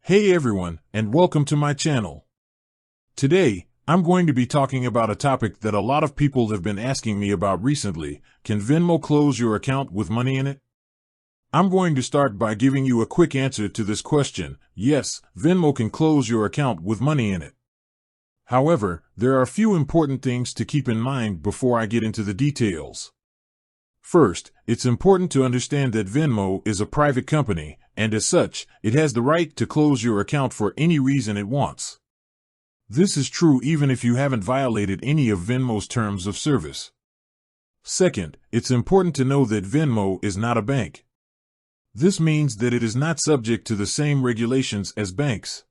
Hey everyone, and welcome to my channel. Today, I'm going to be talking about a topic that a lot of people have been asking me about recently. Can Venmo close your account with money in it? I'm going to start by giving you a quick answer to this question. Yes, Venmo can close your account with money in it. However, there are a few important things to keep in mind before I get into the details. First, it's important to understand that Venmo is a private company, and as such, it has the right to close your account for any reason it wants. This is true even if you haven't violated any of Venmo's terms of service. Second, it's important to know that Venmo is not a bank. This means that it is not subject to the same regulations as banks.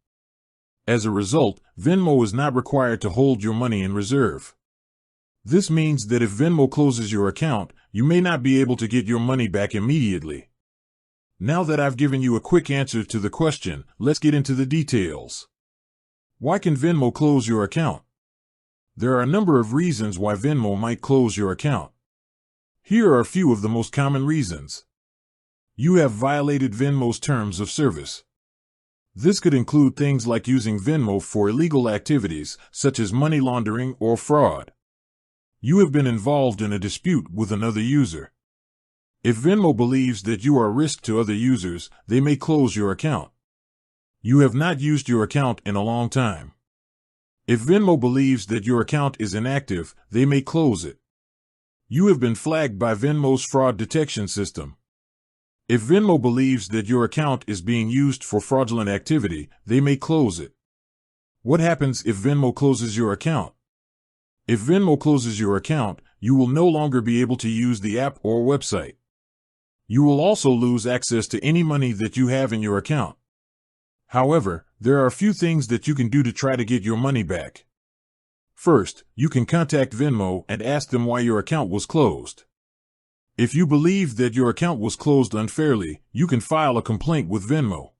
As a result, Venmo is not required to hold your money in reserve. This means that if Venmo closes your account, you may not be able to get your money back immediately. Now that I've given you a quick answer to the question, let's get into the details. Why can Venmo close your account? There are a number of reasons why Venmo might close your account. Here are a few of the most common reasons. You have violated Venmo's terms of service. This could include things like using Venmo for illegal activities, such as money laundering or fraud. You have been involved in a dispute with another user. If Venmo believes that you are a risk to other users, they may close your account. You have not used your account in a long time. If Venmo believes that your account is inactive, they may close it. You have been flagged by Venmo's fraud detection system. If Venmo believes that your account is being used for fraudulent activity, they may close it. What happens if Venmo closes your account? If Venmo closes your account, you will no longer be able to use the app or website. You will also lose access to any money that you have in your account. However, there are a few things that you can do to try to get your money back. First, you can contact Venmo and ask them why your account was closed. If you believe that your account was closed unfairly, you can file a complaint with Venmo.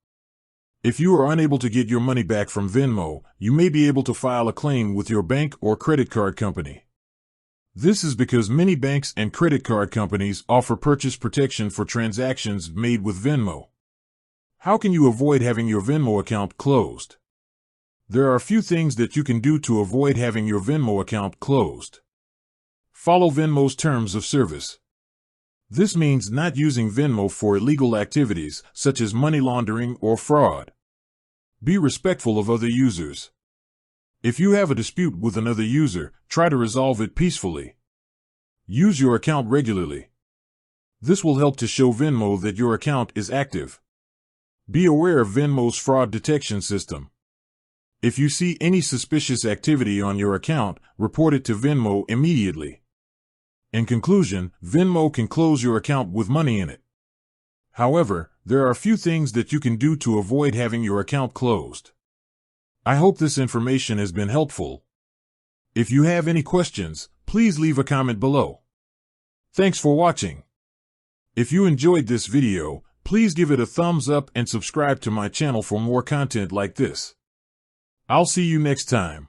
If you are unable to get your money back from Venmo, you may be able to file a claim with your bank or credit card company. This is because many banks and credit card companies offer purchase protection for transactions made with Venmo. How can you avoid having your Venmo account closed? There are a few things that you can do to avoid having your Venmo account closed. Follow Venmo's terms of service. This means not using Venmo for illegal activities, such as money laundering or fraud. Be respectful of other users. If you have a dispute with another user, try to resolve it peacefully. Use your account regularly. This will help to show Venmo that your account is active. Be aware of Venmo's fraud detection system. If you see any suspicious activity on your account, report it to Venmo immediately. In conclusion, Venmo can close your account with money in it. However, there are a few things that you can do to avoid having your account closed. I hope this information has been helpful. If you have any questions, please leave a comment below. Thanks for watching. If you enjoyed this video, please give it a thumbs up and subscribe to my channel for more content like this. I'll see you next time.